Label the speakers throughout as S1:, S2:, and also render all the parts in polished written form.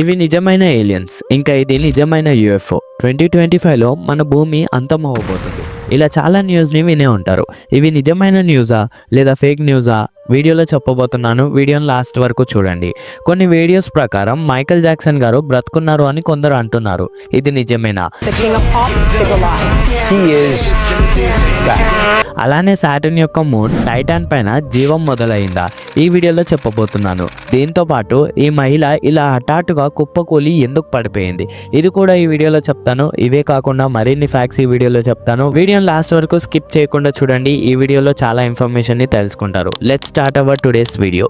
S1: ఇవి నిజమైన ఏలియన్స్, ఇంకా ఇది నిజమైన యూఎఫ్ఓ. 2025లో మన భూమి అంతం అవ్వబోతుంది. ఇలా చాలా న్యూస్ని వినే ఉంటారు. ఇవి నిజమైన న్యూసా లేదా ఫేక్ న్యూసా వీడియోలో చెప్పబోతున్నాను. వీడియోని లాస్ట్ వరకు చూడండి. కొన్ని వీడియోస్ ప్రకారం మైకేల్ జాక్సన్ గారు బ్రతుకున్నారు అని కొందరు అంటున్నారు. ఇది నిజమేనా? అలానే సాటర్న్ యొక్క మూన్ టైటాన్ పైన జీవం మొదలైందా? ఈ వీడియోలో చెప్పబోతున్నాను. దీంతో పాటు ఈ మహిళ ఇలా హఠాత్తుగా కుప్పకూలి ఎందుకు పడిపోయింది ఇది కూడా ఈ వీడియోలో చెప్తాను. ఇవే కాకుండా మరిన్ని ఫ్యాక్ట్స్ ఈ వీడియోలో చెప్తాను. వీడియోని లాస్ట్ వరకు స్కిప్ చేయకుండా చూడండి. ఈ వీడియోలో చాలా ఇన్ఫర్మేషన్ ని తెలుసుకుంటారు. Let's start our today's video.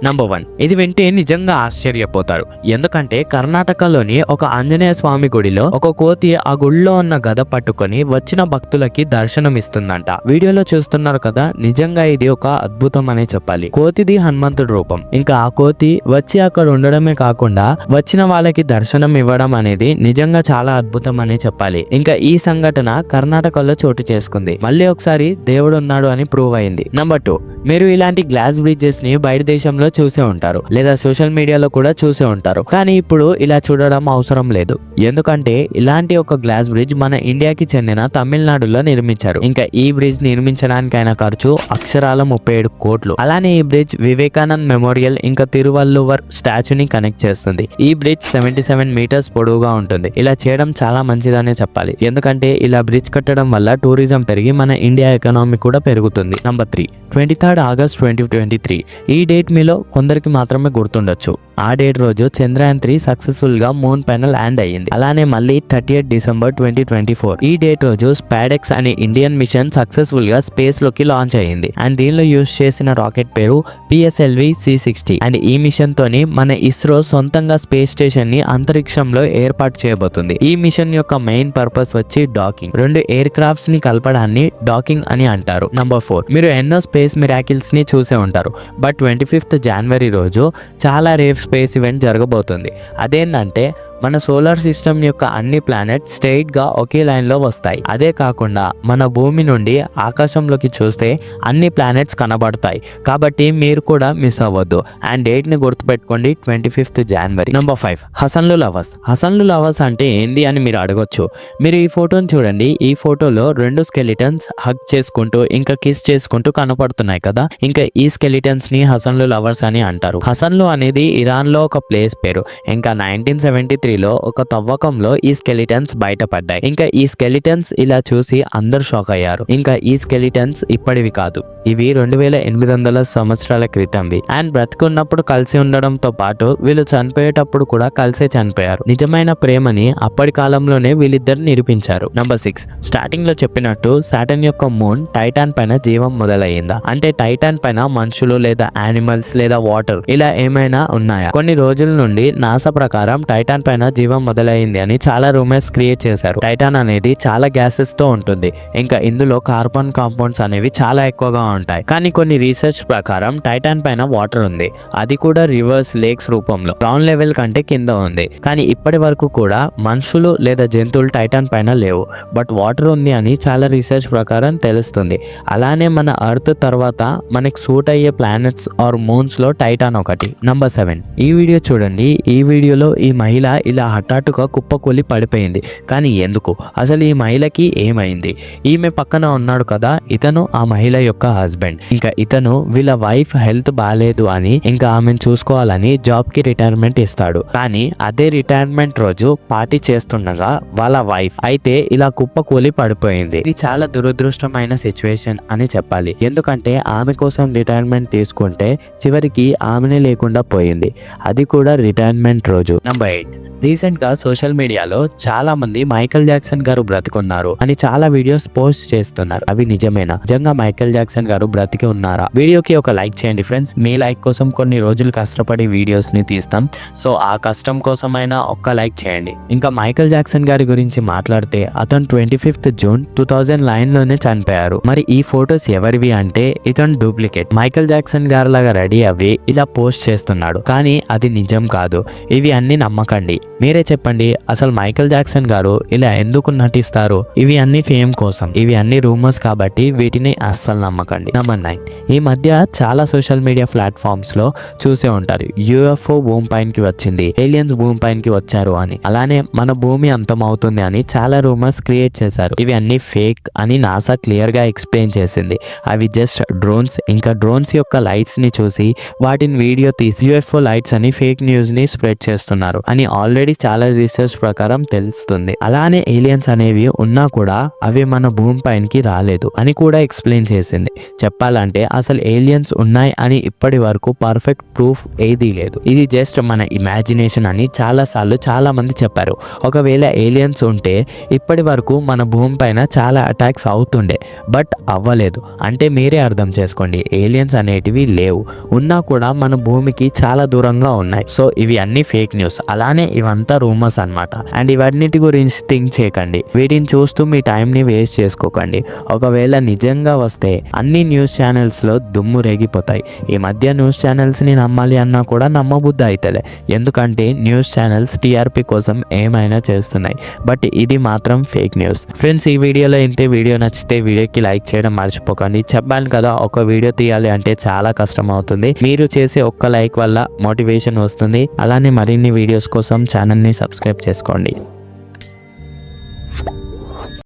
S1: Number 1, ఇది వింటే నిజంగా ఆశ్చర్యపోతారు. ఎందుకంటే కర్ణాటకలోని ఒక ఆంజనేయ స్వామి గుడిలో ఒక కోతి ఆ గుడిలో ఉన్న గద పట్టుకొని వచ్చిన భక్తులకి దర్శనం ఇస్తుందంట. వీడియోలో చూస్తున్నారు కదా, నిజంగా ఇది ఒక అద్భుతం అనే చెప్పాలి. కోతిది హనుమంతుడి రూపం. ఇంకా ఆ కోతి వచ్చి అక్కడ ఉండడమే కాకుండా వచ్చిన వాళ్ళకి దర్శనం ఇవ్వడం అనేది నిజంగా చాలా అద్భుతం అనే చెప్పాలి. ఇంకా ఈ సంఘటన కర్ణాటకలో చోటు చేసుకుంది. మళ్ళీ ఒకసారి దేవుడు ఉన్నాడు అని ప్రూవ్ అయింది. నంబర్ 2, మీరు ఇలాంటి గ్లాస్ బ్రిడ్జెస్ ని బయట దేశంలో చూసే ఉంటారు, లేదా సోషల్ మీడియాలో కూడా చూసే ఉంటారు. కానీ ఇప్పుడు ఇలా చూడడం అవసరం లేదు. ఎందుకంటే ఇలాంటి ఒక గ్లాస్ బ్రిడ్జ్ మన ఇండియాకి చెందిన తమిళనాడులో నిర్మించారు. ఇంకా ఈ బ్రిడ్జ్ నిర్మించడానికైన ఖర్చు అక్షరాల 37 కోట్లు. అలానే ఈ బ్రిడ్జ్ వివేకానంద్ మెమోరియల్ ఇంకా తిరువల్లువర్ స్టాచ్యూని కనెక్ట్ చేస్తుంది. ఈ బ్రిడ్జ్ 77 మీటర్స్ పొడవుగా ఉంటుంది. ఇలా చేయడం చాలా మంచిదనే చెప్పాలి. ఎందుకంటే ఇలా బ్రిడ్జ్ కట్టడం వల్ల టూరిజం పెరిగి మన ఇండియా ఎకనామీ కూడా పెరుగుతుంది. Number 3, 23 August 2023. ఈ డేట్ మీలో కొందరికి మాత్రమే గుర్తుండొచ్చు. ఆ డేట్ రోజు చంద్రయాన్ 3 సక్సెస్ఫుల్ గా మూన్ పైన ల్యాండ్ అయ్యింది. అలానే మళ్ళీ 30 డిసెంబర్ 2024 ఈ డేట్ రోజు స్పాడెక్స్ అనే ఇండియన్ మిషన్ సక్సెస్ఫుల్ గా స్పేస్ లోకి లాంచ్ అయ్యింది. అండ్ దీనిలో యూజ్ చేసిన రాకెట్ పేరు PSLV C60. అండ్ ఈ మిషన్ తోని మన ఇస్రో సొంతంగా స్పేస్ స్టేషన్ ని అంతరిక్షంలో ఏర్పాటు చేయబోతుంది. ఈ మిషన్ యొక్క మెయిన్ పర్పస్ వచ్చి డాకింగ్. 2 ఎయిర్ క్రాఫ్ట్స్ ని కలపడాన్ని డాకింగ్ అని అంటారు. నంబర్ 4, మీరు ఎన్నో స్పేస్ మిరాకిల్స్ ని చూసే ఉంటారు. బట్ 25th జనవరి రోజు చాలా రేర్ స్పేస్ ఈవెంట్ జరగబోతుంది. అదేంటంటే మన సోలార్ సిస్టమ్ యొక్క అన్ని ప్లానెట్స్ స్ట్రైట్ గా ఒకే లైన్ లో వస్తాయి. అదే కాకుండా మన భూమి నుండి ఆకాశంలోకి చూస్తే అన్ని ప్లానెట్స్ కనబడతాయి. కాబట్టి మీరు కూడా మిస్ అవ్వద్దు. అండ్ డేట్ ని గుర్తుపెట్టుకోండి, 25th జనవరి. నంబర్ 5, హసన్లు లవర్స్. హసన్లు లవర్స్ అంటే ఏంది అని మీరు అడగొచ్చు. మీరు ఈ ఫోటోని చూడండి. ఈ ఫోటోలో 2 స్కెలిటన్స్ హగ్ చేసుకుంటూ ఇంకా కిస్ చేసుకుంటూ కనపడుతున్నాయి కదా. ఇంకా ఈ స్కెలిటన్స్ ని హసన్లు లవర్స్ అని అంటారు. హసన్లు అనేది ఇరాన్ లో ఒక ప్లేస్ పేరు. ఇంకా 1973లో ఒక తవ్వకంలో ఈ స్కెలిటన్స్ బయటపడ్డాయి. ఇంకా ఈ స్కెలిటన్స్ ఇలా చూసి అందరు షాక్ అయ్యారు. ఇంకా ఈ స్కెలిటన్స్ ఇప్పటివి కాదు, ఇవి 2800 సంవత్సరాల క్రితంవి. అండ్ బ్రతుకున్నప్పుడు కలిసి ఉండడంతో పాటు వీళ్ళు చనిపోయేటప్పుడు కూడా కలిసే చనిపోయారు. నిజమైన ప్రేమని అప్పటి కాలంలోనే వీళ్ళిద్దరు నిరూపించారు. నంబర్ 6, స్టార్టింగ్ లో చెప్పినట్టు సాటర్న్ యొక్క మూన్ టైటాన్ పైన జీవం మొదలయ్యిందా? అంటే టైటాన్ పైన మనుషులు లేదా యానిమల్స్ లేదా వాటర్ ఇలా ఏమైనా ఉన్నాయా? కొన్ని రోజుల నుండి నాసా ప్రకారం టైటాన్ పైన జీవం మొదలైంది అని చాలా రూమర్స్ క్రియేట్ చేశారు. టైటాన్ అనేది చాలా గ్యాసెస్ తో ఉంటుంది. ఇంకా ఇందులో కార్బన్ కాంపౌండ్స్ అనేవి చాలా ఎక్కువగా ఉంటాయి. కానీ కొన్ని రీసెర్చ్ ప్రకారం టైటాన్ పైన వాటర్ ఉంది. అది కూడా రివర్స్ లేక్స్ రూపంలో గ్రౌండ్ లెవెల్ కంటే కింద ఉంది. కానీ ఇప్పటి వరకు కూడా మనుషులు లేదా జంతువులు టైటాన్ పైన లేవు. బట్ వాటర్ ఉంది అని చాలా రీసెర్చ్ ప్రకారం తెలుస్తుంది. అలానే మన ఎర్త్ తర్వాత మనకి సూట్ అయ్యే ప్లానెట్స్ ఆర్ మూన్స్ లో టైటాన్ ఒకటి. నంబర్ 7, ఈ వీడియో చూడండి. ఈ వీడియోలో ఈ మహిళ ఇలా హఠాత్తుగా కుప్పకూలి పడిపోయింది. కానీ ఎందుకు? అసలు ఈ మహిళకి ఏమైంది? ఈమె పక్కన ఉన్నాడు కదా, ఇతను ఆ మహిళ యొక్క హస్బెండ్. ఇంకా ఇతను వీళ్ళ వైఫ్ హెల్త్ బాగాలేదు అని ఇంకా ఆమెను చూసుకోవాలని జాబ్ కి రిటైర్మెంట్ ఇస్తాడు. కానీ అదే రిటైర్మెంట్ రోజు పార్టీ చేస్తుండగా వాళ్ళ వైఫ్ అయితే ఇలా కుప్పకూలి పడిపోయింది. ఇది చాలా దురదృష్టమైన సిచ్యువేషన్ అని చెప్పాలి. ఎందుకంటే ఆమె కోసం రిటైర్మెంట్ తీసుకుంటే చివరికి ఆమెనే లేకుండా పోయింది. అది కూడా రిటైర్మెంట్ రోజు. నంబర్ 8, రీసెంట్ గా సోషల్ మీడియాలో చాలా మంది మైకేల్ జాక్సన్ గారు బ్రతికున్నారు అని చాలా వీడియోస్ పోస్ట్ చేస్తున్నారు. అవి నిజమేనా? నిజంగా మైకేల్ జాక్సన్ గారు బ్రతికి ఉన్నారా? వీడియోకి ఒక లైక్ చేయండి ఫ్రెండ్స్. మీ లైక్ కోసం కొన్ని రోజులు కష్టపడి వీడియోస్ ని తీస్తాం. సో ఆ కష్టం కోసమైనా ఒక్క లైక్ చేయండి. ఇంకా మైకేల్ జాక్సన్ గారి గురించి మాట్లాడితే అతను 25th జూన్ 2009 లోనే చనిపోయారు. మరి ఈ ఫొటోస్ ఎవరివి అంటే ఇతను డూప్లికేట్. మైకేల్ జాక్సన్ గారి లాగా రెడీ అవ్వి ఇలా పోస్ట్ చేస్తున్నాడు. కానీ అది నిజం కాదు. ఇవి అన్ని నమ్మకండి. మీరే చెప్పండి, అసలు మైకేల్ జాక్సన్ గారు ఇలా ఎందుకు నటిస్తారు? ఇవి అన్ని ఫేమ్ కోసం, ఇవి అన్ని రూమర్స్ కాబట్టి వీటిని అస్సలు నమ్మకండి. నెంబర్ 9, ఈ మధ్య చాలా సోషల్ మీడియా ప్లాట్ఫామ్స్ లో చూసే ఉంటారు, యూఎఫ్ఓ భూమి పైనకి వచ్చింది, ఏలియన్స్ భూమి పైనకి వచ్చారు అని, అలానే మన భూమి అంతం అవుతుంది అని చాలా రూమర్స్ క్రియేట్ చేశారు. ఇవి అన్ని ఫేక్ అని నాసా క్లియర్ గా ఎక్స్ప్లెయిన్ చేసింది. అవి జస్ట్ డ్రోన్స్, ఇంకా డ్రోన్స్ యొక్క లైట్స్ ని చూసి వాటిని వీడియో తీసి యూఎఫ్ఓ లైట్స్ అని ఫేక్ న్యూస్ ని స్ప్రెడ్ చేస్తున్నారు అని ఆల్రెడీ చాలా రీసెర్చ్ ప్రకారం తెలుస్తుంది. అలానే ఏలియన్స్ అనేవి ఉన్నా కూడా అవి మన భూమి పైనకి రాలేదు అని కూడా ఎక్స్ప్లెయిన్ చేసింది. చెప్పాలంటే అసలు ఏలియన్స్ ఉన్నాయి అని ఇప్పటి వరకు పర్ఫెక్ట్ ప్రూఫ్ ఏదీ లేదు. ఇది జస్ట్ మన ఇమాజినేషన్ అని చాలా సార్లు చాలా మంది చెప్పారు. ఒకవేళ ఏలియన్స్ ఉంటే ఇప్పటి వరకు మన భూమి పైన చాలా అటాక్స్ అవుతుండే, బట్ అవ్వలేదు. అంటే మీరే అర్థం చేసుకోండి, ఏలియన్స్ అనేటివి లేవు, ఉన్నా కూడా మన భూమికి చాలా దూరంగా ఉన్నాయి. సో ఇవి అన్ని ఫేక్ న్యూస్, అలానే ఇవంతా రూమర్స్ అన్నమాట. అండ్ ఇవన్నిటి గురించి థింక్ చేయకండి, వీటిని చూస్తూ మీ టైంని వేస్ట్ చేసుకోకండి. ఒకవేళ నిజంగా వస్తే అన్ని న్యూస్ ఛానల్స్ లో దుమ్ము రేగిపోతాయి. ఈ మధ్య న్యూస్ ఛానల్స్ ని నమ్మాలి అన్నా కూడా నమ్మబుద్ధి అవుతుంది, ఎందుకంటే న్యూస్ ఛానల్స్ టీఆర్పీ కోసం ఏమైనా చేస్తున్నాయి. బట్ ఇది మాత్రం ఫేక్ న్యూస్. ఫ్రెండ్స్, ఈ వీడియోలో ఇంతే. వీడియో నచ్చితే వీడియోకి లైక్ చేయడం మర్చిపోకండి. చెప్పాను కదా, ఒక వీడియో తీయాలి అంటే చాలా కష్టం అవుతుంది. మీరు చేసే ఒక్క లైక్ వల్ల మోటివేషన్ వస్తుంది. అలానే మరిన్ని వీడియోస్ కోసం ఛానల్ని సబ్స్క్రైబ్ చేసుకోండి.